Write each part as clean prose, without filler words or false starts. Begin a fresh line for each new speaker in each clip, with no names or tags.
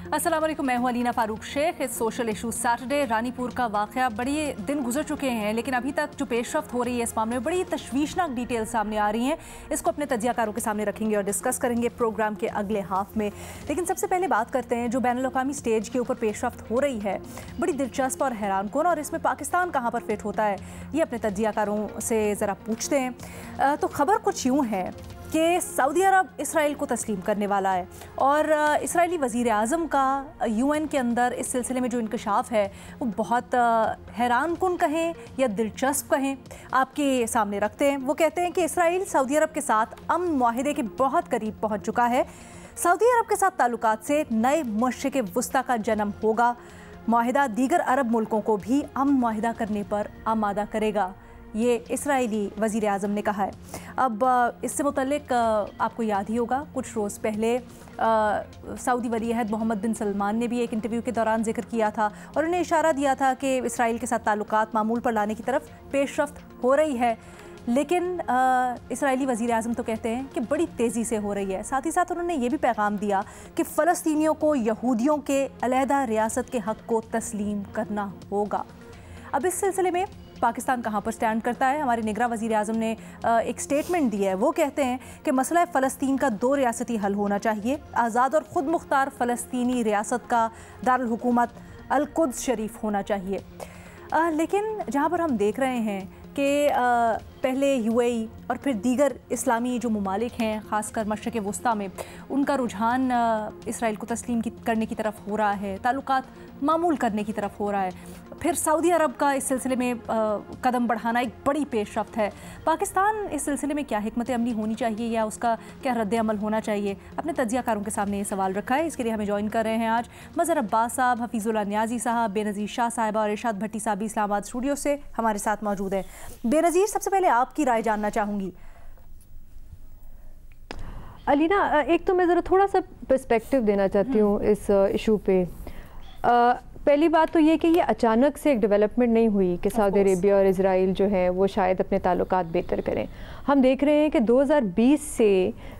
अस्सलाम वालेकुम, मैं हूं अलीना फारूक शेख। इस सोशल इशू सैटरडे रानीपुर का वाक़या, बड़ी दिन गुजर चुके हैं लेकिन अभी तक जो पेशरफ्त हो रही है इस मामले में बड़ी तशवीशनाक डिटेल सामने आ रही हैं। इसको अपने तजियाकारों के सामने रखेंगे और डिस्कस करेंगे प्रोग्राम के अगले हाफ में। लेकिन सबसे पहले बात करते हैं जो बैनुल अक़वामी स्टेज के ऊपर पेशरफ्त हो रही है, बड़ी दिलचस्प और हैरान कौन, और इसमें पाकिस्तान कहाँ पर फिट होता है ये अपने तजियाकारों से ज़रा पूछते हैं। तो खबर कुछ यूँ है कि सऊदी अरब इसराइल को तस्लीम करने वाला है और इसराइली वज़ीर आज़म का यूएन के अंदर इस सिलसिले में जो इंकशाफ है वो बहुत हैरान कुन कहें या दिलचस्प कहें, आपके सामने रखते हैं। वो कहते हैं कि इसराइल सऊदी अरब के साथ अमन मुआहिदे के बहुत करीब पहुंच चुका है। सऊदी अरब के साथ ताल्लुकात से नए मशरिक़ वुस्ता का जन्म होगा। मुआहिदा दीगर अरब मुल्कों को भी अमन मुआहिदा करने पर आमादा करेगा, ये इसराइली वज़ीर आज़म ने कहा है। अब इससे मुतल्लिक आपको याद ही होगा कुछ रोज़ पहले सऊदी वली अहद मोहम्मद बिन सलमान ने भी एक इंटरव्यू के दौरान जिक्र किया था और उन्हें इशारा दिया था कि इसराइल के साथ ताल्लुकात मामूल पर लाने की तरफ पेशरफ्त हो रही है। लेकिन इसराइली वज़ीर आज़म तो कहते हैं कि बड़ी तेज़ी से हो रही है। साथ ही साथ उन्होंने ये भी पैगाम दिया कि फ़लस्तीनियों को यहूदियों के अलहदा रियासत के हक़ को तस्लीम करना होगा। अब इस सिलसिले में पाकिस्तान कहाँ पर स्टैंड करता है, हमारे निगरां वज़ीर आज़म ने एक स्टेटमेंट दी है। वो कहते हैं कि मसला फ़लस्तीन का 2 रियासती हल होना चाहिए। आज़ाद और ख़ुद मुख्तार फ़लस्तीनी रियासत का दारुल हुकूमत अल-कुद्स शरीफ होना चाहिए। लेकिन जहाँ पर हम देख रहे हैं कि पहले यूएई और फिर दीगर इस्लामी जो ममालिक हैं, ख़ासकर मशरिक़ वुस्ता में, उनका रुझान इसराइल को तस्लीम करने की तरफ हो रहा है, ताल्लुकात मामूल करने की तरफ हो रहा है। फिर सऊदी अरब का इस सिलसिले में कदम बढ़ाना एक बड़ी पेशरफ्त है। पाकिस्तान इस सिलसिले में क्या हिकमत अमली होनी चाहिए या उसका क्या रद्द अमल होना चाहिए, अपने तजियाकारों के सामने ये सवाल रखा है। इसके लिए हमें ज्वाइन कर रहे हैं आज मज़हर अब्बास साहब, हफीज़ुल्लाह नियाज़ी साहब, बेनज़ीर शाह साहिबा और इरशाद भट्टी साहब इस्लामाबाद स्टूडियो से हमारे साथ मौजूद हैं। बेनज़ीर, सबसे पहले आपकी राय जानना चाहूँगी।
अलीना, एक तो मैं ज़रा थोड़ा सा पर्सपेक्टिव देना चाहती हूँ इस इशू पे। पहली बात तो ये कि ये अचानक से एक डेवलपमेंट नहीं हुई कि सऊदी अरेबिया और इज़राइल जो है वो शायद अपने ताल्लुकात बेहतर करें। हम देख रहे हैं कि 2020 से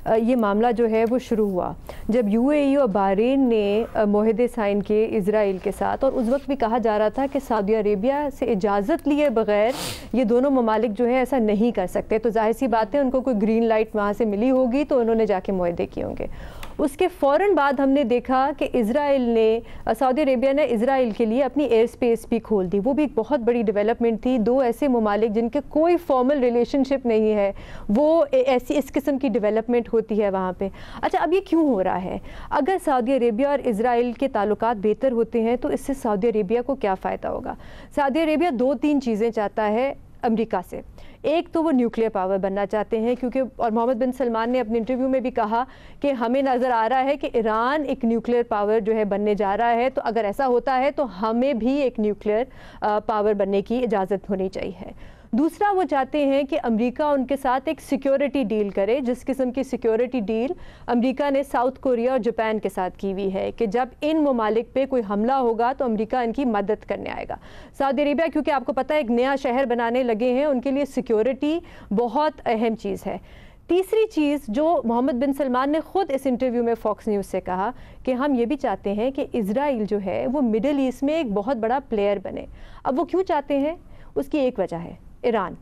ये मामला जो है वो शुरू हुआ जब यूएई और बहरीन ने मुआहदे साइन किए इज़राइल के साथ, और उस वक्त भी कहा जा रहा था कि सऊदी अरेबिया से इजाज़त लिए बग़ैर ये दोनों ममालिक जो है ऐसा नहीं कर सकते। तो जाहिर सी बात है उनको कोई ग्रीन लाइट वहाँ से मिली होगी तो उन्होंने जाके मुआहदे किए होंगे। उसके फ़ौरन बाद हमने देखा कि इज़राइल ने, सऊदी अरेबिया ने इज़राइल के लिए अपनी एयर स्पेस भी खोल दी। वो भी एक बहुत बड़ी डेवलपमेंट थी। 2 ऐसे ममालिक जिनके कोई फॉर्मल रिलेशनशिप नहीं है, वो ऐसी इस किस्म की डेवलपमेंट होती है वहाँ पे। अच्छा, अब ये क्यों हो रहा है? अगर सऊदी अरेबिया और इज़राइल के ताल्लुकात बेहतर होते हैं तो इससे सऊदी अरेबिया को क्या फ़ायदा होगा? सऊदी अरेबिया 2-3 चीज़ें चाहता है अमेरिका से। एक तो वो न्यूक्लियर पावर बनना चाहते हैं, क्योंकि और मोहम्मद बिन सलमान ने अपने इंटरव्यू में भी कहा कि हमें नज़र आ रहा है कि ईरान एक न्यूक्लियर पावर जो है बनने जा रहा है, तो अगर ऐसा होता है तो हमें भी एक न्यूक्लियर पावर बनने की इजाज़त होनी चाहिए। दूसरा, वो चाहते हैं कि अमेरिका उनके साथ एक सिक्योरिटी डील करे, जिस किस्म की सिक्योरिटी डील अमेरिका ने साउथ कोरिया और जापान के साथ की हुई है कि जब इन ममालिक पे कोई हमला होगा तो अमेरिका इनकी मदद करने आएगा। सऊदी अरेबिया, क्योंकि आपको पता है एक नया शहर बनाने लगे हैं, उनके लिए सिक्योरिटी बहुत अहम चीज़ है। तीसरी चीज़ जो मोहम्मद बिन सलमान ने ख़ुद इस इंटरव्यू में फॉक्स न्यूज़ से कहा कि हम ये भी चाहते हैं कि इज़राइल जो है वो मिडल ईस्ट में एक बहुत बड़ा प्लेयर बने। अब वो क्यों चाहते हैं, उसकी एक वजह है ईरान।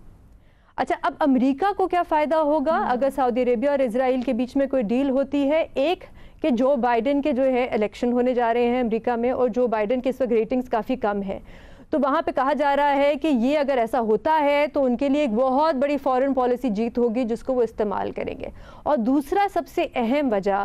अच्छा, अब अमेरिका को क्या फ़ायदा होगा अगर सऊदी अरेबिया और इज़राइल के बीच में कोई डील होती है? एक कि जो बाइडेन के जो है इलेक्शन होने जा रहे हैं अमेरिका में, और जो बाइडेन के इस वक्त रेटिंग्स काफ़ी कम है, तो वहाँ पे कहा जा रहा है कि ये अगर ऐसा होता है तो उनके लिए एक बहुत बड़ी फॉरेन पॉलिसी जीत होगी जिसको वो इस्तेमाल करेंगे। और दूसरा सबसे अहम वजह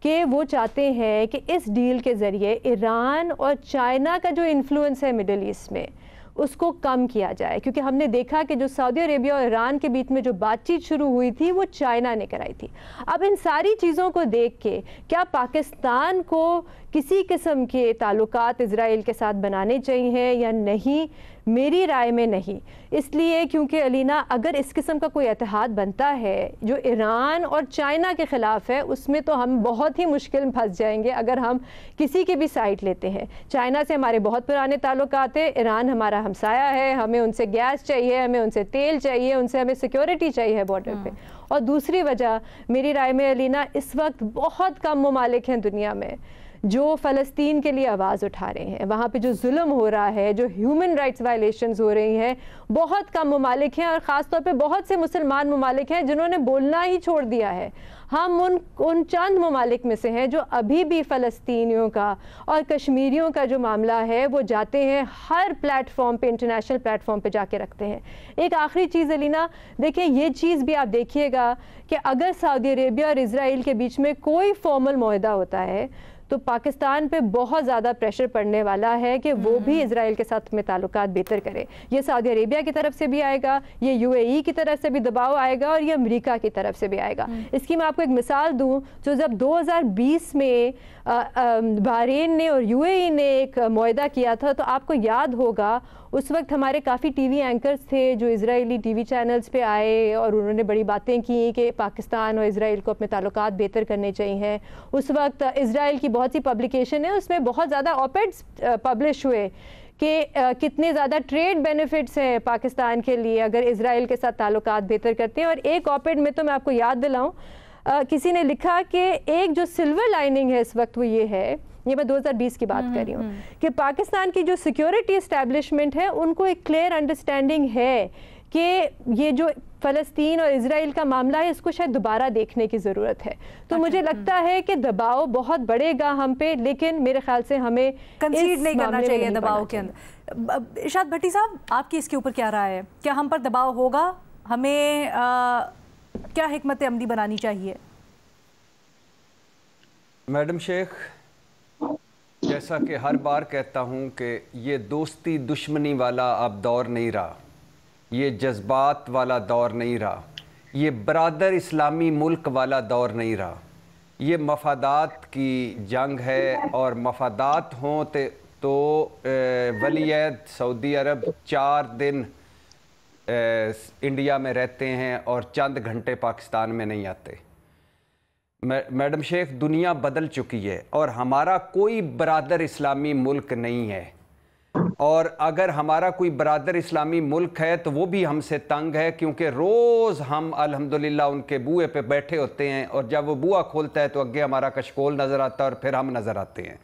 कि वो चाहते हैं कि इस डील के ज़रिए ईरान और चाइना का जो इन्फ्लुएंस है मिडल ईस्ट में उसको कम किया जाए, क्योंकि हमने देखा कि जो सऊदी अरेबिया और ईरान के बीच में जो बातचीत शुरू हुई थी वो चाइना ने कराई थी। अब इन सारी चीज़ों को देख के क्या पाकिस्तान को किसी किस्म के ताल्लुकात इज़राइल के साथ बनाने चाहिए या नहीं? मेरी राय में नहीं, इसलिए क्योंकि अलीना, अगर इस किस्म का कोई इत्तेहाद बनता है जो ईरान और चाइना के ख़िलाफ़ है, उसमें तो हम बहुत ही मुश्किल में फंस जाएंगे अगर हम किसी की भी साइड लेते हैं। चाइना से हमारे बहुत पुराने ताल्लुकात है, ईरान हमारा हमसाया है, हमें उनसे गैस चाहिए, हमें उनसे तेल चाहिए, उनसे हमें सिक्योरिटी चाहिए बॉर्डर पे। और दूसरी वजह मेरी राय में अलीना, इस वक्त बहुत कम ममालिक हैं दुनिया में جو فلسطین کے لیے آواز اٹھا رہے ہیں. وہاں پہ جو ظلم ہو رہا ہے, جو ہیومن رائٹس وائلیشنز ہو رہی ہیں, بہت کم ممالک ہیں اور خاص طور پہ بہت سے مسلمان ممالک ہیں جنہوں نے بولنا ہی چھوڑ دیا ہے. ہم ان چند ممالک میں سے ہیں جو ابھی بھی فلسطینیوں کا اور کشمیریوں کا جو معاملہ ہے وہ جاتے ہیں ہر پلیٹ فارم پہ, انٹرنیشنل پلیٹ فارم پہ جا کے رکھتے ہیں. ایک آخری چیز علینا, دیکھیں یہ چیز بھی آپ دیکھیے گا کہ اگر سعودی عربیہ اور اسرائیل کے بیچ میں کوئی فارمل معاہدہ ہوتا ہے تو پاکستان پہ بہت زیادہ پریشر پڑنے والا ہے کہ وہ بھی اسرائیل کے ساتھ میں تعلقات بہتر کرے. یہ سعودی عربیہ کی طرف سے بھی آئے گا, یہ یو اے ای کی طرف سے بھی دباؤ آئے گا اور یہ امریکہ کی طرف سے بھی آئے گا. اس کی میں آپ کو ایک مثال دوں, جو جب 2020 میں بحرین نے اور یو اے ای نے ایک معاہدہ کیا تھا تو آپ کو یاد ہوگا اس وقت ہمارے کافی ٹی وی اینکرز تھے جو اسرائیلی ٹی وی چینلز پہ آئے اور انہوں نے بڑی باتیں کی کہ پاکستان اور اسرائیل کو اپنے تعلقات بہتر کرنے چاہیے. اس وقت اسرائیل کی بہت سی پبلیکیشن ہے, اس میں بہت زیادہ آپیڈز پبلش ہوئے کہ کتنے زیادہ ٹریڈ بینیفٹس ہیں پاکستان کے لیے اگر اسرائیل کے ساتھ تعلقات بہتر کرتے ہیں. اور ایک آپیڈ میں تو میں آپ کو یاد دلاؤں, کسی نے لکھا کہ ایک جو سلور لائننگ ہے اس وقت وہ یہ ہے, یہ میں 2020 کی بات کر رہی ہوں, کہ پاکستان کی جو سیکیورٹی اسٹیبلشمنٹ ہے ان کو ایک کلیئر انڈرسٹینڈنگ ہے کہ یہ جو فلسطین اور اسرائیل کا معاملہ ہے اس کو شاید دوبارہ دیکھنے کی ضرورت ہے. تو مجھے لگتا ہے کہ دباؤ بہت بڑھے گا ہم پہ, لیکن میرے خیال سے ہمیں
کنسیڈ نہیں کرنا چاہیے دباؤ کے اندر. ارشاد بھٹی صاحب, آپ کی اس کے اوپر کیا رائے ہے؟ کیا ہم پر دباؤ ہوگا؟ ہمیں کیا حکمت عملی بنانی چاہیے؟
میڈم شیخ, جیسا کہ ہر بار کہتا ہوں کہ یہ دوستی دشمنی والا اب دور نہیں رہا, یہ جذبات والا دور نہیں رہا, یہ برادر اسلامی ملک والا دور نہیں رہا. یہ مفادات کی جنگ ہے, اور مفادات ہوں تو ولی عہد سعودی عرب 4 دن انڈیا میں رہتے ہیں اور چند گھنٹے پاکستان میں نہیں آتے. میڈم شیخ, دنیا بدل چکی ہے اور ہمارا کوئی برادر اسلامی ملک نہیں ہے, اور اگر ہمارا کوئی برادر اسلامی ملک ہے تو وہ بھی ہم سے تنگ ہے, کیونکہ روز ہم الحمدللہ ان کے بوئے پہ بیٹھے ہوتے ہیں اور جب وہ بوا کھولتا ہے تو اگے ہمارا کشکول نظر آتا ہے اور پھر ہم نظر آتے ہیں.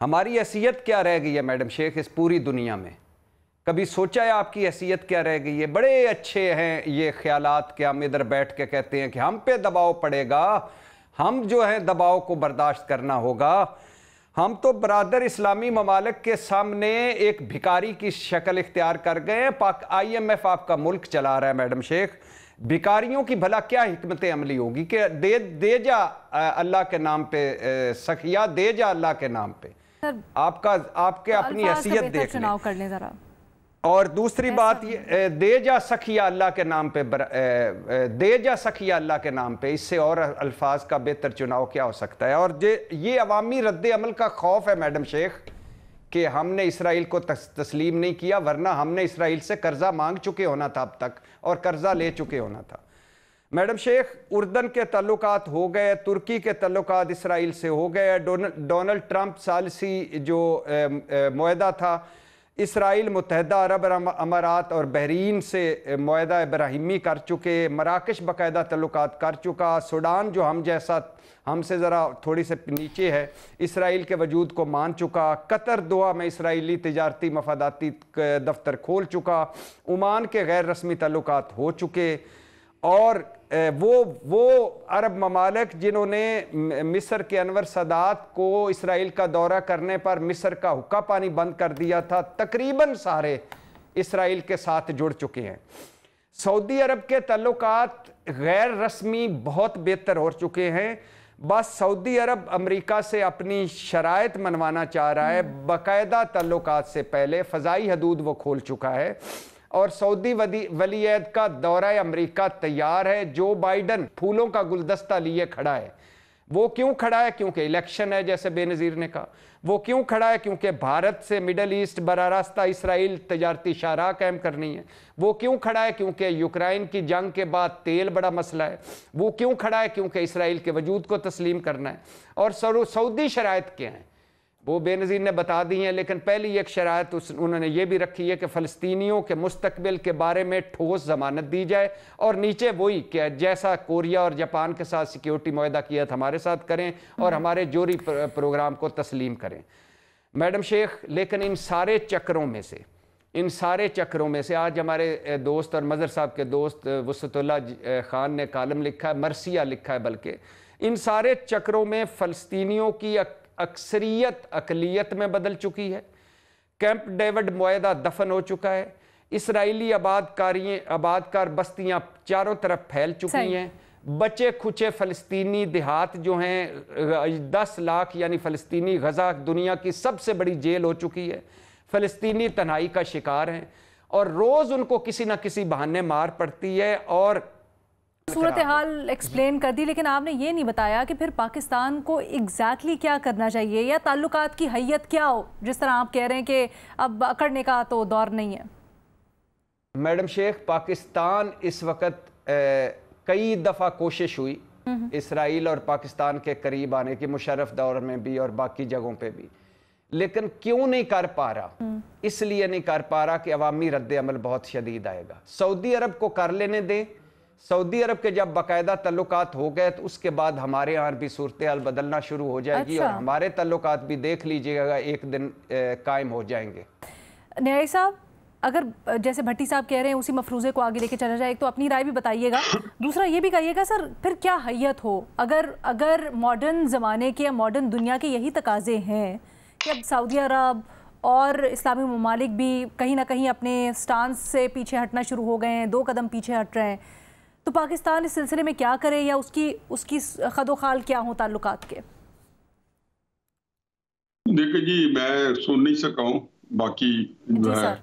ہماری حیثیت کیا رہ گئی ہے میڈم شیخ اس پوری دنیا میں؟ کبھی سوچا ہے آپ کی حیثیت کیا رہ گئی ہے؟ بڑے اچھے ہیں یہ خیالات کہ ہم ادھر بیٹھ کے کہتے ہیں کہ ہم پہ دباؤ پڑے گا, ہم جو ہیں دباؤ کو برداشت کرنا ہوگا. ہم تو برادر اسلامی ممالک کے سامنے ایک بھکاری کی شکل اختیار کر گئے ہیں. IMF آپ کا ملک چلا رہا ہے میڈم شیخ, بھکاریوں کی بھلا کیا حکمت عملی ہوگی کہ دے جا اللہ کے نام پہ, سخیا دے جا اللہ کے نام پہ. آپ کے اپنی حیثیت دیکھ لیں. اور دوسری بات یہ, دے جا سخیا اللہ کے نام پہ, دے جا سخیا اللہ کے نام پہ, اس سے اور الفاظ کا بہتر چناؤ کیا ہو سکتا ہے؟ اور یہ عوامی رد عمل کا خوف ہے میڈم شیخ کہ ہم نے اسرائیل کو تسلیم نہیں کیا, ورنہ ہم نے اسرائیل سے قرضہ مانگ چکے ہونا تھا اب تک, اور قرضہ لے چکے ہونا تھا. میڈم شیخ, اردن کے تعلقات ہو گئے, ترکی کے تعلقات اسرائیل سے ہو گئے, ڈونلڈ ٹرمپ ثالثی جو معاہدہ تھا اسرائیل متحدہ عرب امارات اور بحرین سے معاہدہ ابراہیمی کر چکے, مراکش باقاعدہ تعلقات کر چکا, سوڈان جو ہم سے ذرا تھوڑی سے نیچے ہے اسرائیل کے وجود کو مان چکا, قطر دوحہ میں اسرائیلی تجارتی مفاداتی دفتر کھول چکا, عمان کے غیر رسمی تعلقات ہو چکے, اور وہ عرب ممالک جنہوں نے مصر کے انور سادات کو اسرائیل کا دورہ کرنے پر مصر کا حقہ پانی بند کر دیا تھا, تقریباً سارے اسرائیل کے ساتھ جڑ چکے ہیں. سعودی عرب کے تعلقات غیر رسمی بہت بہتر ہو چکے ہیں, بس سعودی عرب امریکہ سے اپنی شرائط منوانا چاہ رہا ہے. باقاعدہ تعلقات سے پہلے فضائی حدود وہ کھول چکا ہے, اور سعودی ولی عہد کا دورہ امریکہ تیار ہے. جو بائیڈن پھولوں کا گلدستہ لیے کھڑا ہے. وہ کیوں کھڑا ہے؟ کیونکہ الیکشن ہے, جیسے بے نظیر نے کہا. وہ کیوں کھڑا ہے؟ کیونکہ بھارت سے مڈل ایسٹ براہ راستہ اسرائیل تجارتی شاہراہ قائم کرنی ہے. وہ کیوں کھڑا ہے؟ کیونکہ یوکرائن کی جنگ کے بعد تیل بڑا مسئلہ ہے. وہ کیوں کھڑا ہے؟ کیونکہ اسرائیل کے وجود کو تسلیم کرنا ہے. اور سعودی شرائط کیا ہیں؟ وہ بے نظیر نے بتا دی ہیں، لیکن پہلی ایک شرائط انہوں نے یہ بھی رکھی ہے کہ فلسطینیوں کے مستقبل کے بارے میں ٹھوس ضمانت دی جائے، اور نیچے وہی کہ جیسا کوریا اور جاپان کے ساتھ سیکیورٹی معاہدہ کیا تھا ہمارے ساتھ کریں، اور ہمارے جوہری پروگرام کو تسلیم کریں۔ میڈم شیخ، لیکن ان سارے چکروں میں سے آج ہمارے دوست اور مظہر صاحب کے دوست وسعت اللہ خان نے کالم لکھا ہے، مرثیہ لکھا ہے، بلکہ ان سارے چکروں میں فلسطینیوں کی اکثریت اقلیت میں بدل چکی ہے، کیمپ ڈیوڈ معاہدہ دفن ہو چکا ہے، اسرائیلی آبادکار بستیاں چاروں طرف پھیل چکی ہیں، بچے کھچے فلسطینی دیہات جو ہیں 10 لاکھ یعنی فلسطینی غزہ دنیا کی سب سے بڑی جیل ہو چکی ہے، فلسطینی تنہائی کا شکار ہیں، اور روز ان کو کسی نہ کسی بہانے مار پڑتی ہے۔ اور
صورتحال ایکسپلین کر دی، لیکن آپ نے یہ نہیں بتایا کہ پھر پاکستان کو ایگزیکٹلی کیا کرنا چاہیے، یا تعلقات کی حیت کیا ہو، جس طرح آپ کہہ رہے ہیں کہ اب اکڑنے کا تو دور نہیں ہے۔
میڈم شیخ، پاکستان اس وقت کئی دفعہ کوشش ہوئی اسرائیل اور پاکستان کے قریب آنے کی، مشرف دور میں بھی اور باقی جگہوں پہ بھی، لیکن کیوں نہیں کر پا رہا؟ اس لیے نہیں کر پا رہا کہ عوامی رد عمل بہت شدید آئے گا۔ سعودی عرب کو کر لینے دیں، سعودی عرب کے جب باقاعدہ تعلقات ہو گئے تو اس کے بعد ہمارے یہاں بھی صورتحال بدلنا شروع ہو جائے گی، اور ہمارے تعلقات بھی دیکھ لیجئے گا ایک دن قائم ہو جائیں گے۔
نیائی صاحب، اگر جیسے بھٹی صاحب کہہ رہے ہیں اسی مفروضے کو آگے لے کے چلا جائے، ایک تو اپنی رائے بھی بتائیے گا، دوسرا یہ بھی کہیے گا سر پھر کیا حیت ہو اگر ماڈرن زمانے کے یا ماڈرن دنیا کے یہی تقاضے ہیں کہ اب سعودی عرب اور اسلامی ممالک بھی کہیں نہ کہیں اپنے سٹانس سے پیچھے ہٹنا شروع ہو گئے ہیں، 2 قدم پیچھے ہٹ رہے ہیں، تو پاکستان اس سلسلے میں کیا کرے، یا اس کی خد و خال کیا ہوں تعلقات کے؟
دیکھیں جی، میں سن نہیں سکا ہوں باقی جو ہے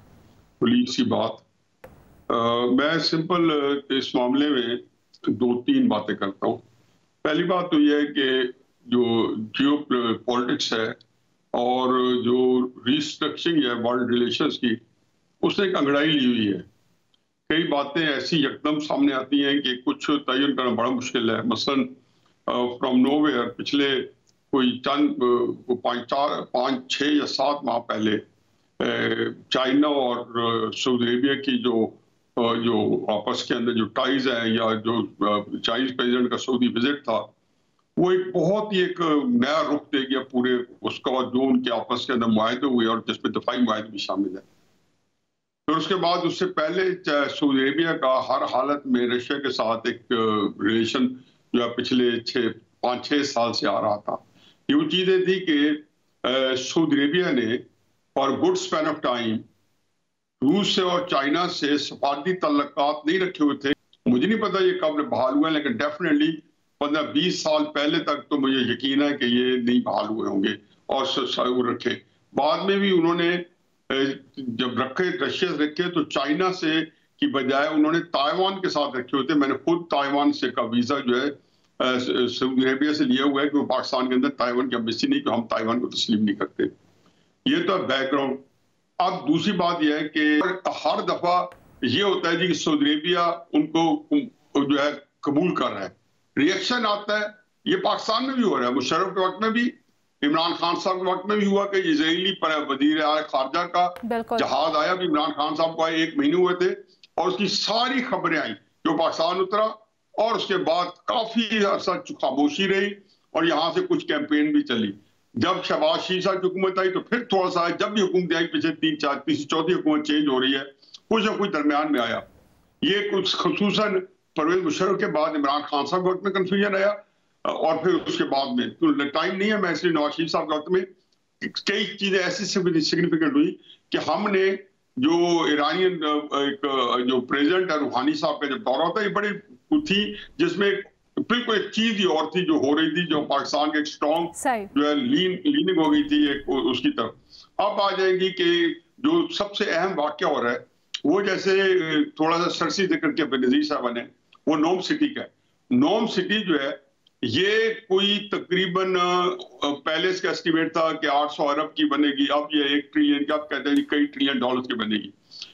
پولیس کی بات، میں سمپل اس معاملے میں 2-3 باتیں کرتا ہوں۔ پہلی بات تو یہ ہے کہ جو جیو پولیٹکس ہے اور جو ریسٹرکچرنگ ہے ورلڈ ریلیشنز کی، اس نے ایک انگڑائی لی ہوئی ہے۔ کئی باتیں ایسی یکدم سامنے آتی ہیں کہ کچھ تعین کرنا بڑا مشکل ہے۔ مثلاً فرام نو ویئر پچھلے کوئی چند 5, 6 یا 7 ماہ پہلے چائنا اور سعودی عربیہ کی جو آپس کے اندر جو ٹائز ہیں، یا جو چائنیز پریزیڈنٹ کا سعودی وزٹ تھا، وہ ایک بہت ہی ایک نیا رخ دے گیا پورے اس کا، جو ان کے آپس کے اندر معاہدے ہوئے اور جس میں دفاعی معاہدے بھی شامل ہیں۔ پھر اس کے بعد اس سے پہلے سعودی عربیہ کا ہر حالت میں رشیا کے ساتھ ایک ریلیشن جو ہے پچھلے 5-6 سال سے آ رہا تھا۔ یہ وہ چیزیں تھی کہ سعودی عربیہ نے اور گڈ اسپین آف ٹائم روس سے اور چائنا سے سفارتی تعلقات نہیں رکھے ہوئے تھے۔ مجھے نہیں پتا یہ کب بحال ہوئے، لیکن ڈیفینیٹلی 15-20 سال پہلے تک تو مجھے یقین ہے کہ یہ نہیں بحال ہوئے ہوں گے اور رکھے۔ بعد میں بھی انہوں نے جب رشیا سے رکھے تو چائنا سے کی بجائے انہوں نے تائیوان کے ساتھ رکھے ہوتے۔ میں نے خود تائیوان سے کا ویزا جو ہے سعودی عربیہ سے لیا ہوا ہے کہ پاکستان کے اندر تائیوان کی ایمبیسی نہیں، کہ ہم تائیوان کو تسلیم نہیں کرتے۔ یہ تو بیک گراؤنڈ۔ اب دوسری بات یہ ہے کہ ہر دفعہ یہ ہوتا ہے جی کہ سعودی عربیہ ان کو جو ہے قبول کر رہا ہے، ریئیکشن آتا ہے۔ یہ پاکستان میں بھی ہو رہا ہے، مشرف کے وقت میں بھی، عمران خان صاحب کے وقت میں بھی ہوا کہ اسرائیلی وزیر خارجہ کا جہاز آیا، بھی عمران خان صاحب کو آئے 1 مہینے ہوئے تھے، اور اس کی ساری خبریں آئیں جو پاکستان اترا، اور اس کے بعد کافی عرصہ خاموشی رہی، اور یہاں سے کچھ کیمپین بھی چلی۔ جب شہباز شریف صاحب کی حکومت آئی تو پھر تھوڑا سا، جب بھی حکومت آئی پچھلے 3-4 تیسری چوتھی حکومت چینج ہو رہی ہے، کچھ نہ کچھ درمیان میں آیا۔ یہ کچھ خصوصاً پرویز مشرف کے بعد عمران خان صاحب کے وقت میں کنفیوژن آیا، اور پھر اس کے بعد میں ٹائم نہیں ہے، میں اس لیے نواز شریف صاحب کے وقت میں کئی چیزیں ایسی سگنیفیکنٹ ہوئی کہ ہم نے جو ایرانین جو پریزیڈنٹ ہے روحانی صاحب کا جب دورہ تھا، یہ بڑی تھی جس میں بالکل ایک چیز ہی اور تھی جو ہو رہی تھی، جو پاکستان کے ایک اسٹرانگ جو ہے لیننگ ہو گئی تھی اس کی طرف۔ اب آ جائے گی کہ جو سب سے اہم واقعہ ہو رہا ہے وہ، جیسے تھوڑا سا سرسی ذکر کیا بنظیر صاحب نے، وہ نوم سٹی کا ہے۔ نوم سٹی جو ہے یہ کوئی تقریباً پہلے اس کا اسٹیمیٹ تھا کہ 800 ارب کی بنے گی، اب یہ 1 ٹریلین کی، اب کہتے ہیں کئی ٹریلین ڈالر کی بنے گی۔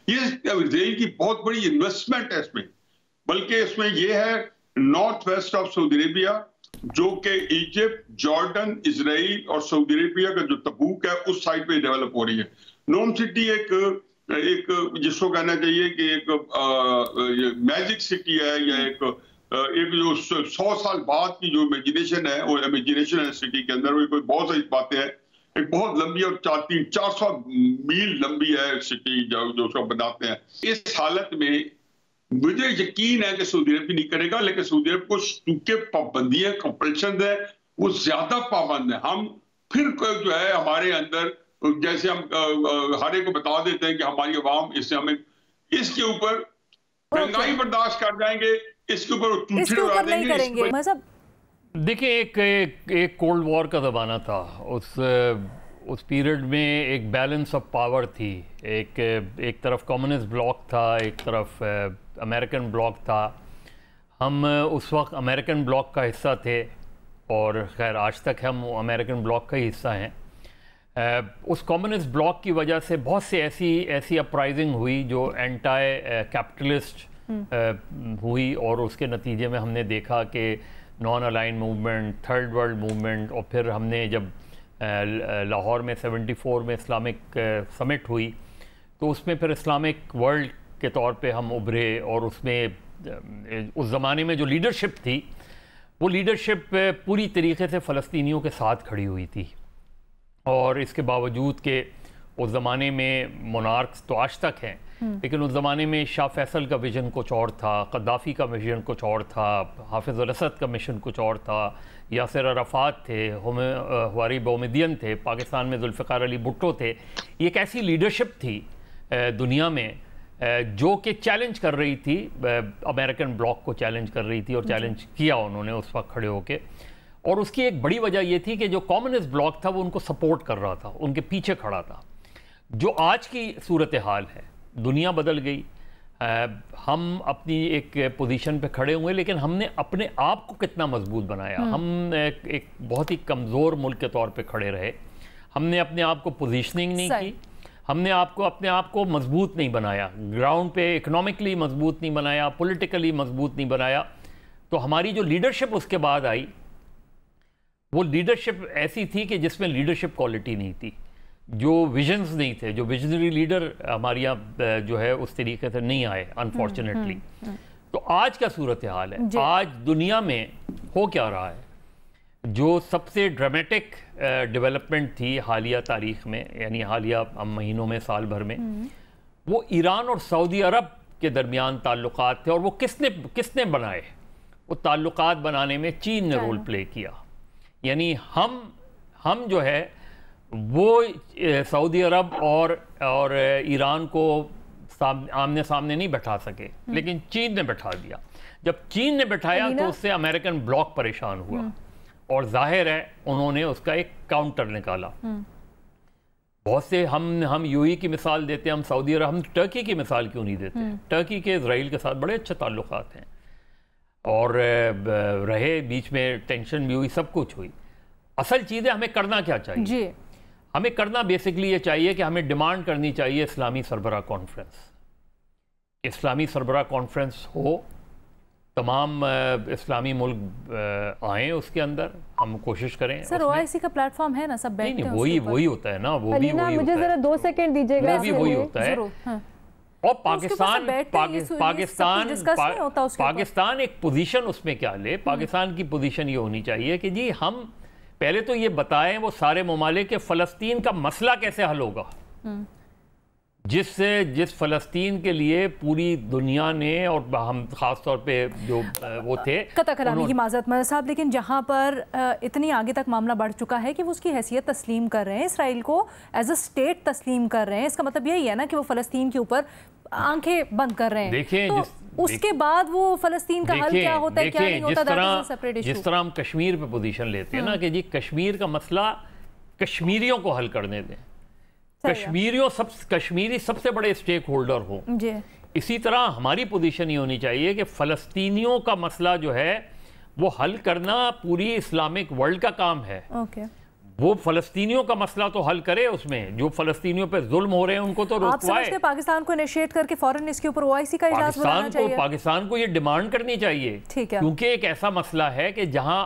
یہ اسرائیل کی بہت بڑی انویسٹمنٹ ہے اس میں، بلکہ اس میں یہ ہے north west of Saudi Arabia जो कि इजिप्ट, जॉर्डन, इजराइल और सऊदी अरेबिया का जो तबूक है उस साइड पे डेवलप हो रही है। नोम सिटी एक जिसको कहना चाहिए कि एक मैजिक सिटी है, या एक जो 100 साल बाद की जो इमेजिनेशन है, वो इमेजिनेशन है सिटी के अंदर। वो कोई बहुत सारी बातें हैं, एक बहुत लंबी और 400 मील लंबी है सिटी जो सब बनाते हैं। इस हालत में मुझे यकीन है कि सऊदी अरब भी नहीं करेगा, लेकिन सऊदी अरब को चूंकि पाबंदियां, कंपल्शन है, वो ज्यादा पाबंद है। हम फिर जो है हमारे अंदर, जैसे हम हर एक को बता देते हैं कि हमारी आवाम इससे हमें इसके ऊपर महंगाई बर्दाश्त कर जाएंगे, इसके ऊपर चूचे उड़ा देंगे।
देखिए, एक कोल्ड वॉर का ज़माना था। उस पीरियड में एक बैलेंस ऑफ पावर थी। एक तरफ कम्युनिस्ट ब्लॉक था, एक तरफ अमेरिकन ब्लॉक था। हम उस वक्त अमेरिकन ब्लॉक का हिस्सा थे, और खैर आज तक हम अमेरिकन ब्लॉक का ही हिस्सा हैं। उस कम्युनिस्ट ब्लॉक की वजह से बहुत से ऐसी अपराइजिंग हुई जो एंटाई कैपिटलिस्ट हुई, और उसके नतीजे में हमने देखा कि non align movement, third world movement, और फिर हमने जब लाहौर में 74 में इस्लामिक समिट हुई तो उसमें फिर इस्लामिक वर्ल्ड के तौर पे हम उभरे। और उसमें उस ज़माने में जो लीडरशिप थी, वो लीडरशिप पूरी तरीके से फ़लस्तीनियों के साथ खड़ी हुई थी। और इसके बावजूद कि उस ज़माने में मोनार्क्स तो आज तक हैं, लेकिन उस ज़माने में शाह फैसल का विज़न कुछ और था, क़द्दाफ़ी का विज़न कुछ और था, हाफ़िज़ अल-असद का मिशन कुछ और था, यासिर अराफ़ात थे, हवारी बोमिदियन थे, पाकिस्तान में ज़ुल्फ़िकार अली भुट्टो थे। ये एक ऐसी लीडरशिप थी दुनिया में जो कि चैलेंज कर रही थी, अमेरिकन ब्लॉक को चैलेंज कर रही थी, और चैलेंज किया उन्होंने उस वक्त खड़े होके। और उसकी एक बड़ी वजह ये थी कि जो कम्युनिस्ट ब्लॉक था वो उनको सपोर्ट कर रहा था, उनके पीछे खड़ा था। जो आज की सूरत हाल है, दुनिया बदल गई, हम अपनी एक पोजीशन पे खड़े हुए, लेकिन हमने अपने आप को कितना मजबूत बनाया। हम एक बहुत ही कमज़ोर मुल्क के तौर पे खड़े रहे। हमने अपने आप को पोजीशनिंग नहीं की, हमने अपने आप को मजबूत नहीं बनाया, ग्राउंड पे इकोनॉमिकली मजबूत नहीं बनाया, पॉलिटिकली मजबूत नहीं बनाया। तो हमारी जो लीडरशिप उसके बाद आई, वो लीडरशिप ऐसी थी कि जिसमें लीडरशिप क्वालिटी नहीं थी, जो विजन्स नहीं थे, जो विजनरी लीडर हमारे यहाँ जो है उस तरीके से नहीं आए, अनफॉर्चुनेटली। तो आज का सूरत हाल है, आज दुनिया में हो क्या रहा है, जो सबसे ड्रामेटिक डेवलपमेंट थी हालिया तारीख में, यानी हालिया महीनों में, साल भर में, वो ईरान और सऊदी अरब के दरमियान ताल्लुकात थे। और वो किसने बनाए? वो ताल्लुकात बनाने में चीन ने रोल प्ले किया। यानी हम जो है वो सऊदी अरब और ईरान को आमने सामने नहीं बैठा सके, लेकिन चीन ने बैठा दिया। जब चीन ने बैठाया तो उससे अमेरिकन ब्लॉक परेशान हुआ, और जाहिर है उन्होंने उसका एक काउंटर निकाला। बहुत से हम यूएई की मिसाल देते हैं, हम सऊदी अरब, हम टर्की की मिसाल क्यों नहीं देते? टर्की के इजराइल के साथ बड़े अच्छे ताल्लुकात हैं, और रहे, बीच में टेंशन भी हुई, सब कुछ हुई। असल चीज़ है हमें करना क्या चाहिए जी? हमें करना बेसिकली ये चाहिए कि हमें डिमांड करनी चाहिए इस्लामी सरबराह कॉन्फ्रेंस। इस्लामी सरबराह कॉन्फ्रेंस हो, तमाम इस्लामी मुल्क आए उसके अंदर, हम कोशिश करें।
सर ओआईसी का प्लेटफॉर्म है ना, सब बैठते हैं,
वही होता है ना, वो भी वही
मुझे जरा 2 सेकंड दीजिएगा,
वो भी वही होता है। और पाकिस्तान एक पोजीशन उसमें क्या ले? पाकिस्तान की पोजीशन ये होनी चाहिए कि जी हम पहले तो ये बताएं वो सारे ममालिक के फ़लस्तीन का मसला कैसे हल होगा, जिस फ़लस्तीन के लिए पूरी दुनिया ने, और हम ख़ास तौर पे जो वो थे,
कता कलामी की माज़रत मदद साहब, लेकिन जहाँ पर इतनी आगे तक मामला बढ़ चुका है कि वो उसकी हैसियत तस्लीम कर रहे हैं, इसराइल को एज अ स्टेट तस्लीम कर रहे हैं, इसका मतलब यही है ना कि वो फ़लस्तीन के ऊपर आंखें बंद कर रहे हैं।
देखिए
तो उसके बाद वो फ़लस्तीन का हल क्या होता है, क्या नहीं होता?
जिस तरह हम कश्मीर पे पोजीशन लेते हैं ना कि जी कश्मीर का मसला कश्मीरियों को हल करने दें, कश्मीरी सबसे बड़े स्टेक होल्डर हो। इसी तरह हमारी पोजीशन ये होनी चाहिए कि फ़लस्तीनियों का मसला जो है वो हल करना पूरी इस्लामिक वर्ल्ड का काम है। وہ فلسطینیوں کا مسئلہ تو حل کرے، اس میں جو فلسطینیوں پہ ظلم ہو رہے ہیں ان کو تو
آپ سمجھتے ہیں پاکستان کو انیشیٹ کر کے فوراً اس کے اوپر OIC کا اجلاس بلانا چاہیے؟
پاکستان کو یہ ڈیمانڈ کرنی چاہیے، کیونکہ ایک ایسا مسئلہ ہے کہ جہاں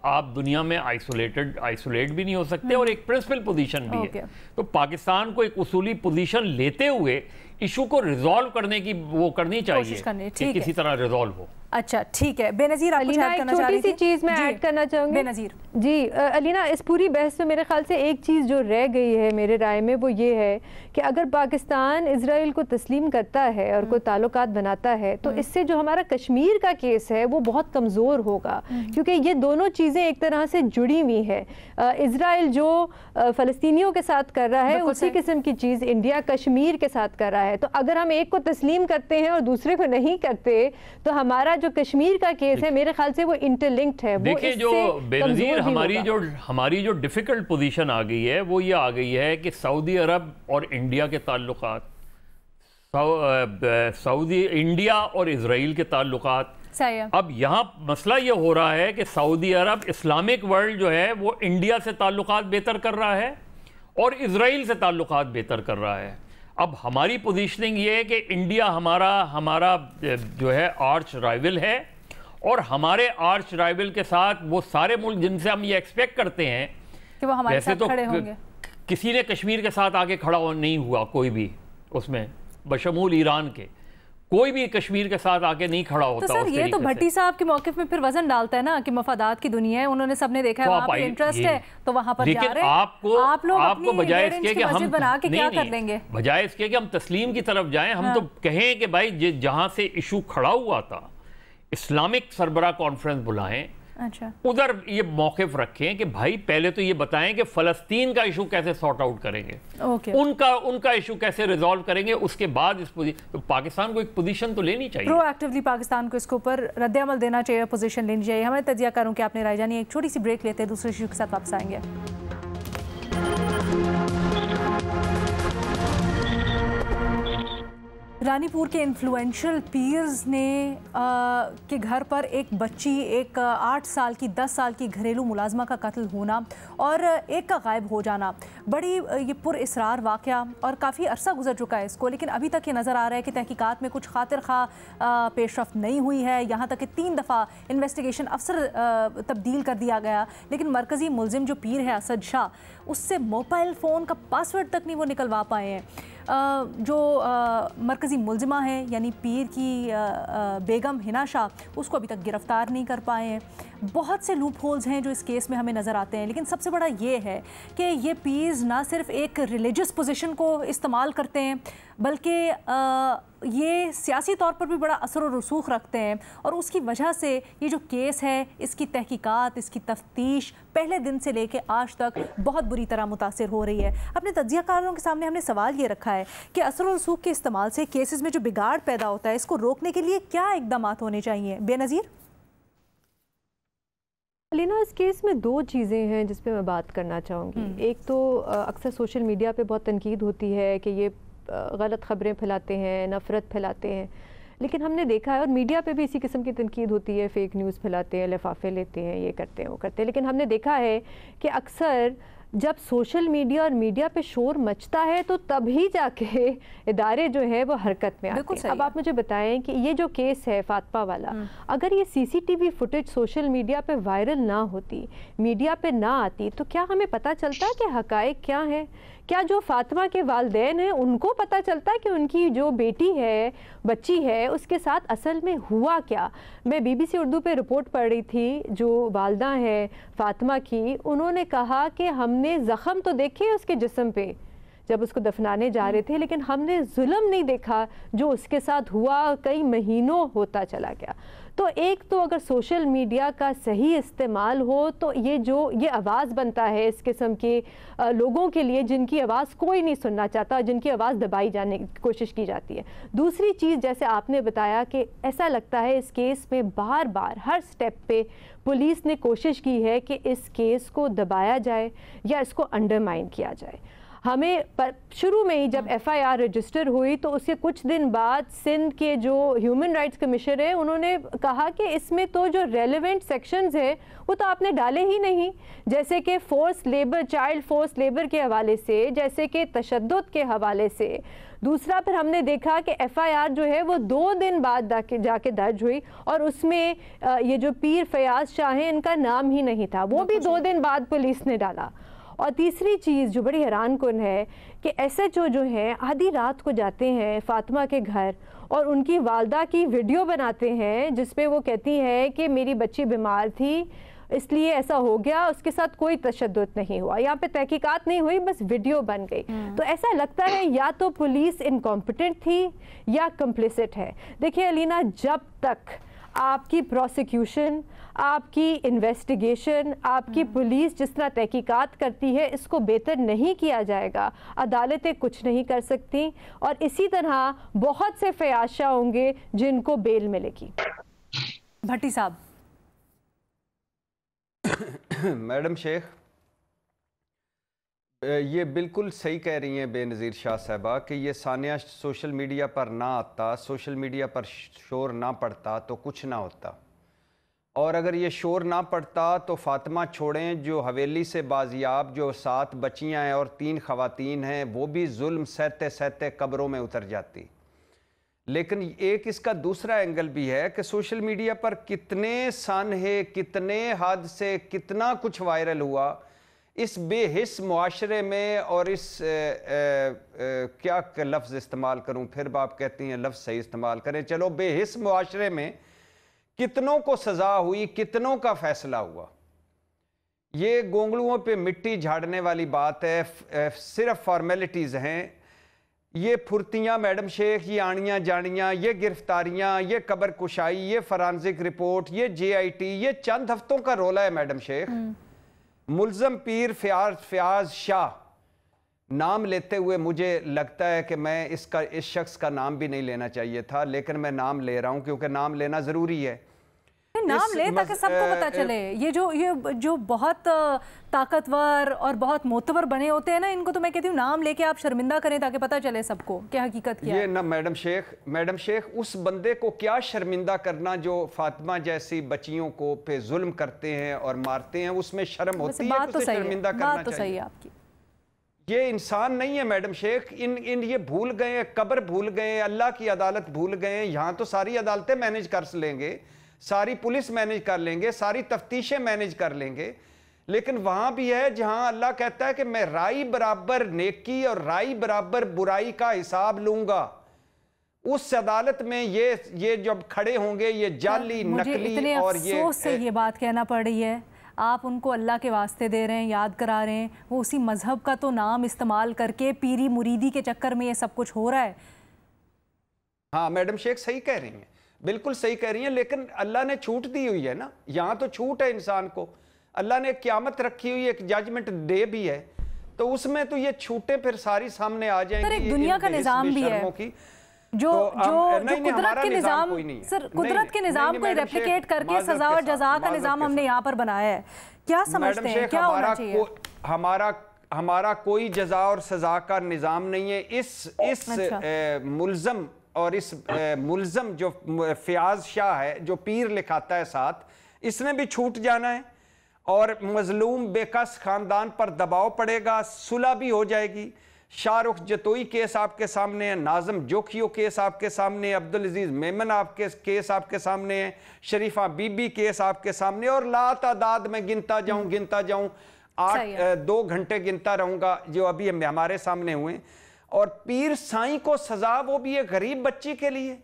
آپ دنیا میں آئسولیٹ بھی نہیں ہو سکتے اور ایک پرنسپل پوزیشن بھی ہے، تو پاکستان کو ایک اصولی پوزیشن لیتے ہوئے ایشو کو ریزالو کرنے کی وہ کرنی چاہیے کہ کسی طرح ریزالو ہو۔
اچھا ٹھیک ہے، بے نظیر آپ کچھ ایڈ کرنا چاہ رہی تھی؟
چھوٹی سی چیز میں ایڈ کرنا چاہوں گی
بے نظیر
جی علینا، اس پوری بحث میں میرے خیال سے ایک چیز جو رہ گئی ہے میرے رائے میں وہ یہ ہے کہ اگر پاکستان اسرائیل کو تسلیم کرتا ہے اور کوئی تعلقات بناتا ہے تو اس سے جو ہمارا کشمیر کا کیس ہے وہ بہت کمزور ہوگا، کیونکہ یہ دونوں چیزیں ایک طرح سے جڑی ہوئی ہیں۔ اسرائیل جو فلسطینیوں کے ساتھ کر رہا ہے اسی قسم کی چیز انڈیا کشمیر کے ساتھ کر رہا ہے، تو اگر ہم ایک کو تسلیم کرتے ہیں اور دوسرے کو نہیں کرتے تو ہمارا جو کشمیر کا کیس ہے میرے خیال سے وہ انٹرلنکڈ ہے۔
دیکھیں جو بے نظیر ہماری جو ڈیفیکلٹ پوزیشن آ گئی ہے وہ یہ آ گئی ہے کہ سعودی عرب اور انڈیا کے تعلقات، انڈیا اور اسرائیل کے تعلقات، اب یہاں مسئلہ یہ ہو رہا ہے کہ سعودی عرب اسلامک ورلڈ جو ہے وہ انڈیا سے تعلقات بہتر کر رہا ہے اور اسرائیل سے تعلقات بہتر کر رہا ہے۔ اب ہماری پوزیشننگ یہ ہے کہ انڈیا ہمارا جو ہے آرچ رائیول ہے، اور ہمارے آرچ رائیول کے ساتھ وہ سارے ملک جن سے ہم یہ ایکسپیکٹ کرتے ہیں
کہ وہ ہمارے ساتھ کھڑے ہوں گے،
کسی نے کشمیر کے ساتھ آگے کھڑا نہیں ہوا، کوئی بھی اس میں بشمول ایران کے کوئی بھی کشمیر کے ساتھ آگے نہیں کھڑا ہوتا۔
تو سر یہ تو بھٹی صاحب کے موقف میں پھر وزن ڈالتا ہے نا کہ مفادات کی دنیا ہے، انہوں نے سب نے دیکھا ہے وہاں پہ انٹرسٹ ہے تو وہاں پر جا رہے ہیں۔ آپ لوگ اپنی مسجد بنا کے کیا کر لیں گے؟
بجائے اس کے کہ ہم تسلیم کی طرف جائیں، ہم تو کہیں کہ بھائی جہاں سے ایشو کھڑا ہوا تھا اسلامک سربراہ کانفرنس بلائیں، ادھر یہ موقف رکھیں کہ بھائی پہلے تو یہ بتائیں کہ فلسطین کا ایشو کیسے سارٹ آؤٹ کریں گے، ان کا ایشو کیسے ریزالو کریں گے، اس کے بعد پاکستان کو ایک پوزیشن تو لینی چاہیے،
پرو ایکٹیولی پاکستان کو اس کے اوپر رد عمل دینا چاہیے، پوزیشن لینی چاہیے۔ ہمیں تجزیہ کاروں کی آپ نے رائے جانی، ایک چھوٹی سی بریک لیتے ہیں، دوسرے ایشو کے ساتھ واپس آئیں گے۔ رانی پور کے انفلوئنشل پیرز نے کے گھر پر ایک بچی، ایک 8 سال کی 10 سال کی گھریلو ملازمہ کا قتل ہونا اور ایک کا غائب ہو جانا بڑی یہ پر اسرار واقعہ، اور کافی عرصہ گزر چکا ہے اس کو، لیکن ابھی تک یہ نظر آ رہا ہے کہ تحقیقات میں کچھ خاطر خواہ پیش رفت نہیں ہوئی ہے، یہاں تک کہ 3 دفعہ انویسٹیگیشن افسر تبدیل کر دیا گیا، لیکن مرکزی ملزم جو پیر ہے اسد شاہ، اس سے موبائل فون کا پاسورڈ تک نہیں وہ نکلوا پائے ہیں۔ جو مرکزی ملزمہ ہے یعنی پیر کی بیگم ہنا شاہ، اس کو ابھی تک گرفتار نہیں کر پائے ہیں۔ بہت سے لوپ ہولز ہیں جو اس کیس میں ہمیں نظر آتے ہیں، لیکن سب سے بڑا یہ ہے کہ یہ پیرز نہ صرف ایک ریلیجس پوزیشن کو استعمال کرتے ہیں بلکہ یہ سیاسی طور پر بھی بڑا اثر و رسوخ رکھتے ہیں، اور اس کی وجہ سے یہ جو کیس ہے اس کی تحقیقات، اس کی تفتیش پہلے دن سے لے کے آج تک بہت بری طرح متاثر ہو رہی ہے۔ اپنے تجزیہ کاروں کے سامنے ہم نے سوال یہ رکھا ہے کہ اثر و رسوخ کے استعمال سے کیسز میں جو بگاڑ پیدا ہوتا ہے اس کو روکنے کے لیے کیا اقدامات ہونے چاہیے؟ بے نظیر
لینا، اس کیس میں 2 چیزیں ہیں جس پہ میں بات کرنا چاہوں گی۔ ایک تو اکثر سوشل میڈیا پہ بہت تنقید ہوتی ہے کہ یہ غلط خبریں پھیلاتے ہیں، نفرت پھیلاتے ہیں، لیکن ہم نے دیکھا ہے اور میڈیا پہ بھی اسی قسم کی تنقید ہوتی ہے، فیک نیوز پھیلاتے ہیں، لفافے لیتے ہیں، یہ کرتے ہیں وہ کرتے ہیں، لیکن ہم نے دیکھا ہے کہ اکثر جب سوشل میڈیا اور میڈیا پہ شور مچتا ہے تو تبھی جا کے ادارے جو ہیں وہ حرکت میں آتے ہیں۔ اب آپ مجھے بتائیں کہ یہ جو کیس ہے فاطمہ والا، اگر یہ CCTV فوٹیج سوشل میڈیا پہ وائرل نہ ہوتی، میڈیا پہ نہ آتی، تو کیا ہمیں پتہ چلتا کہ حقائق کیا ہیں؟ کیا جو فاطمہ کے والدین ہیں ان کو پتہ چلتا کہ ان کی جو بیٹی ہے، بچی ہے، اس کے ساتھ اصل میں ہوا کیا؟ میں BBC اردو پہ رپورٹ پڑھ رہی تھی، جو والدہ ہیں فاطمہ کی، انہوں نے کہا کہ ہم نے زخم تو دیکھے اس کے جسم پہ جب اس کو دفنانے جا رہے تھے، لیکن ہم نے ظلم نہیں دیکھا جو اس کے ساتھ ہوا، کئی مہینوں ہوتا چلا گیا۔ تو ایک تو اگر سوشل میڈیا کا صحیح استعمال ہو تو یہ آواز بنتا ہے اس قسم کے لوگوں کے لیے جن کی آواز کوئی نہیں سننا چاہتا، جن کی آواز دبائی جانے کی کوشش کی جاتی ہے۔ دوسری چیز، جیسے آپ نے بتایا کہ ایسا لگتا ہے اس کیس میں بار بار ہر سٹیپ پہ پولیس نے کوشش کی ہے کہ اس کیس کو دبایا جائے یا اس کو انڈرمائن کیا جائے۔ हमें शुरू में ही जब FIR रजिस्टर हुई तो उसके कुछ दिन बाद सिंध के जो ह्यूमन राइट्स कमिश्नर है उन्होंने कहा कि इसमें तो जो रेलेवेंट सेक्शंस है वो तो आपने डाले ही नहीं, जैसे कि force labour, child force labour के हवाले से, जैसे कि तशद्दुद के हवाले से। दूसरा फिर हमने देखा कि FIR जो है वो 2 दिन बाद जाके दर्ज हुई और उसमें ये जो पीर फयाज शाह हैं इनका नाम ही नहीं था, वो भी 2 दिन बाद पुलिस ने डाला। और तीसरी चीज़ जो बड़ी हैरान कुन है कि SHO जो हैं आधी रात को जाते हैं फातिमा के घर और उनकी वालदा की वीडियो बनाते हैं जिसमें वो कहती हैं कि मेरी बच्ची बीमार थी इसलिए ऐसा हो गया, उसके साथ कोई तशद्दुद नहीं हुआ, यहाँ पे तहकीकात नहीं हुई, बस वीडियो बन गई। तो ऐसा लगता है या तो पुलिस इनकॉम्पिटेंट थी या कंप्लिसिट है। देखिए अलीना, जब तक आपकी प्रोसिक्यूशन, आपकी इन्वेस्टिगेशन, आपकी पुलिस जिस तरह तहकीकात करती है इसको बेहतर नहीं किया जाएगा, अदालतें कुछ नहीं कर सकती और इसी तरह बहुत से फयाशा होंगे जिनको बेल मिलेगी।
भट्टी साहब।
मैडम शेख, ये बिल्कुल सही कह रही हैं बेनज़ीर शाह साहबा कि ये सानिया सोशल मीडिया पर ना आता, सोशल मीडिया पर शोर ना पड़ता तो कुछ ना होता, और अगर ये शोर ना पड़ता तो फातिमा छोड़ें जो हवेली से बाजियाब जो 7 बच्चियाँ हैं और 3 ख़वातीन हैं वो भी जुल्म सहते सहते कब्रों में उतर जाती। लेकिन एक इसका दूसरा एंगल भी है कि सोशल मीडिया पर कितने सानहे, कितने हादसे, कितना कुछ वायरल हुआ इस बेहिस मुआशरे में, और इस क्या लफ्ज़ इस्तेमाल करूं, फिर आप कहती हैं लफ्ज़ सही इस्तेमाल करें, चलो बेहिस मुआशरे में कितनों को सज़ा हुई, कितनों का फ़ैसला हुआ। ये गोंगलुओं पे मिट्टी झाड़ने वाली बात है, सिर्फ फॉर्मेलिटीज़ हैं। ये फुर्तियाँ मैडम शेख, ये आनियाँ जानियाँ, ये गिरफ्तारियाँ, ये कब्र कुशाई, ये फॉरेंसिक रिपोर्ट, ये JIT, ये चंद हफ्तों का रोला है मैडम शेख। मुल्ज़म पीर फयाज शाह नाम लेते हुए मुझे लगता है कि मैं इस शख्स का नाम भी नहीं लेना चाहिए था, लेकिन मैं नाम ले रहा हूँ क्योंकि नाम लेना ज़रूरी है।
नाम ले ताकि सबको पता चले। ये जो बहुत ताकतवर और बहुत मोतबर बने होते हैं ना, इनको तो मैं कहती हूँ नाम लेके आप शर्मिंदा करें ताकि पता चले सबको क्या हकीकत क्या है।
ये ना मैडम शेख उस बंदे को क्या शर्मिंदा करना जो फातिमा जैसी बच्चियों को पे जुल्म करते हैं और मारते हैं, उसमें शर्म होती है।
बात तो सही है, बात तो सही है आपकी।
ये इंसान नहीं है मैडम शेख, इन ये भूल गए, कब्र भूल गए, अल्लाह की अदालत भूल गए। यहाँ तो सारी अदालतें मैनेज कर लेंगे, सारी पुलिस मैनेज कर लेंगे, सारी तफ्तीशें मैनेज कर लेंगे, लेकिन वहां भी है जहां अल्लाह कहता है कि मैं राई बराबर नेकी और राई बराबर बुराई का हिसाब लूंगा। उस अदालत में ये जब खड़े होंगे ये जाली, नकली, और ये
अफसोस से ये बात कहना पड़ रही है, आप उनको अल्लाह के वास्ते दे रहे हैं, याद करा रहे हैं, वो उसी मजहब का तो नाम इस्तेमाल करके पीरी मुरीदी के चक्कर में ये सब कुछ हो रहा है।
हाँ मैडम शेख सही कह रही हैं, बिल्कुल सही कह रही हैं, लेकिन अल्लाह ने छूट दी हुई है ना, यहाँ तो छूट है इंसान को। अल्लाह ने क्यामत रखी हुई है, एक जजमेंट डे भी है, तो उसमें तो ये छूटें फिर सारी सामने आ जाएंगी।
एक दुनिया का निजाम भी है जो कुदरत के निजाम, सर कुदरत के निजाम को रेप्लिकेट करके सजा और जजा का निजाम हमने यहाँ पर बनाया है। क्या समझते हैं क्या होना चाहिए?
हमारा कोई जजा और सजा का निजाम नहीं है। इस मुल्ज़म और इस मुल्ज़म जो फयाज शाह है जो पीर लिखाता है साथ, इसने भी छूट जाना है और मजलूम बेकस खानदान पर दबाव पड़ेगा, सुलह भी हो जाएगी। शाहरुख जतोई केस आपके सामने है, नाज़म जोखियो केस आपके सामने है, अब्दुल अजीज मेमन आपके केस आपके सामने है, शरीफा बीबी केस आपके सामने, और लातादाद में गिनता जाऊं 2 घंटे गिनता रहूंगा जो अभी हमारे सामने हुए। और पीर साईं को सजा, वो भी एक गरीब बच्ची के लिए,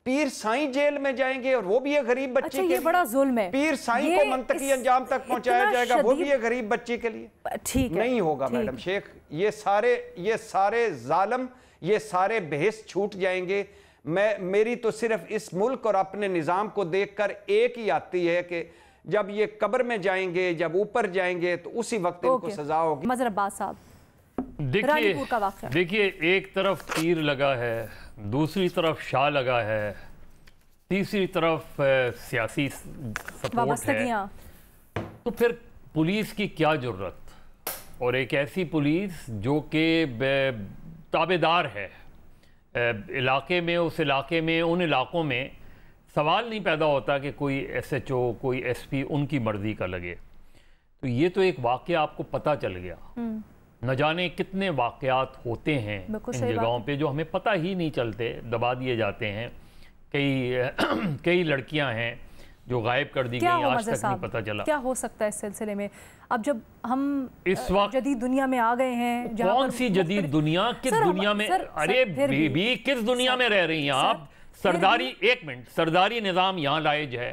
पीर साईं जेल में जाएंगे और वो भी एक गरीब बच्ची के लिए।
बड़ा जुल्म है।
पीर साईं को मंतकी अंजाम तक पहुंचाया जाएगा, वो भी एक गरीब बच्ची के लिए।
ठीक है,
नहीं होगा मैडम शेख, ये सारे जालिम, ये सारे बहस छूट जाएंगे। मेरी तो सिर्फ इस मुल्क और अपने निजाम को देखकर एक ही आती है कि जब ये कब्र में जाएंगे, जब ऊपर जाएंगे, तो उसी वक्त इनको सजा होगी।
मजहर अब्बास साहब,
देखिए एक तरफ तीर लगा है, दूसरी तरफ शाह लगा है, तीसरी तरफ सियासी सपोर्ट है, तो फिर पुलिस की क्या जरूरत? और एक ऐसी पुलिस जो कि ताबेदार है इलाके में, उस इलाके में, उन इलाकों में सवाल नहीं पैदा होता कि कोई SHO, कोई SP उनकी मर्जी का लगे। तो ये तो एक वाक़या आपको पता चल गया। न जाने कितने वाक़यात होते हैं इन जगहों पे जो हमें पता ही नहीं चलते, दबा दिए जाते हैं। कई लड़कियां हैं जो गायब कर दी गई, आज तक नहीं पता चला।
क्या हो सकता है इस सिलसिले में? अब जब हम
इस वक्त
जदीद दुनिया में आ गए हैं,
कौन सी जदीद दुनिया, किस दुनिया में? अरे बीबी, किस दुनिया में रह रही हैं आप? सरदारी, एक मिनट, सरदारी निज़ाम यहाँ राइज है,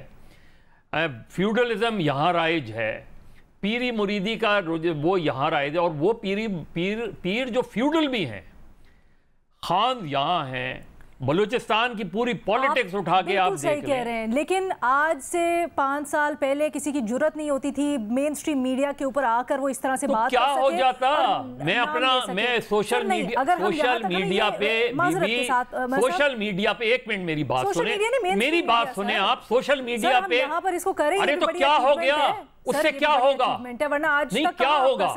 फ्यूडलिज्म यहाँ राइज है, पीरी मुरीदी का वो यहाँ राइज है, और वो पीर जो फ्यूडल भी हैं, खान यहाँ हैं। बलूचिस्तान की पूरी पॉलिटिक्स उठा के आप
सही कह रहे हैं, लेकिन आज से 5 साल पहले किसी की जुर्रत नहीं होती थी मेन स्ट्रीम मीडिया के ऊपर आकर वो इस तरह से बात
क्या
कर
हो जाता। मैं सोशल मीडिया पे एक मिनट मेरी बात सुने आप। सोशल मीडिया पे
यहाँ पर इसको करें,
अरे तो क्या हो गया? उससे क्या होगा?
वरना आज
नहीं,
तक
क्या होगा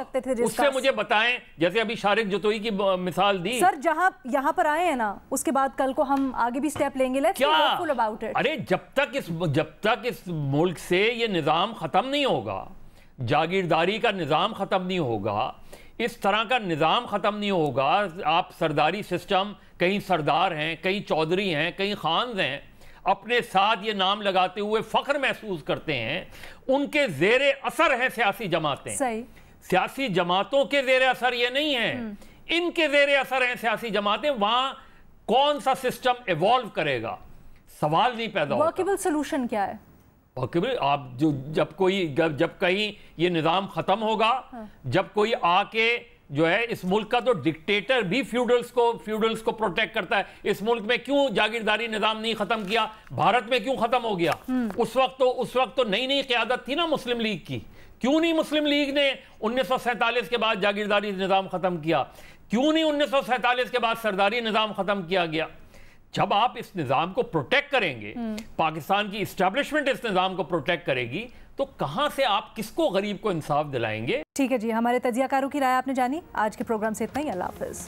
उससे
मुझे बताएं। जैसे अभी शारिक जतोई की मिसाल दी
सर, जहां यहाँ पर आए हैं ना, उसके बाद कल को हम आगे भी स्टेप लेंगे। Let's be hopeful about it.
अरे जब तक इस मुल्क से ये निज़ाम खत्म नहीं होगा, जागीरदारी का निज़ाम खत्म नहीं होगा, इस तरह का निज़ाम खत्म नहीं होगा, आप सरदारी सिस्टम, कहीं सरदार हैं, कहीं चौधरी हैं, कहीं खान हैं, अपने साथ ये नाम लगाते हुए फख्र महसूस करते हैं, उनके ज़ेरे असर है सियासी जमातें।
सही।
सियासी जमातों के ज़ेरे असर ये नहीं है, इनके ज़ेरे असर हैं सियासी जमातें। वहां कौन सा सिस्टम इवॉल्व करेगा, सवाल नहीं पैदा होता।
वर्केबल सोल्यूशन क्या है?
वर्केबल, आप जब कहीं ये निज़ाम ख़त्म होगा, जब कोई आके जो है, इस मुल्क का तो डिक्टेटर भी फ्यूडल्स को प्रोटेक्ट करता है। इस मुल्क में क्यों जागीरदारी निज़ाम नहीं खत्म किया? भारत में क्यों खत्म हो गया? उस वक्त तो नई क़यादत थी ना मुस्लिम लीग की। क्यों नहीं मुस्लिम लीग ने 1947 के बाद जागीरदारी निज़ाम खत्म किया? क्यों नहीं 1947 के बाद सरदारी निज़ाम खत्म किया गया? जब आप इस निज़ाम को प्रोटेक्ट करेंगे, पाकिस्तान की इस्टेब्लिशमेंट इस निज़ाम को प्रोटेक्ट करेगी, तो कहां से आप किसको, गरीब को इंसाफ दिलाएंगे?
ठीक है जी, हमारे तजियाकारों की राय आपने जानी। आज के प्रोग्राम से इतना ही। अल्लाह हाफ़िज़।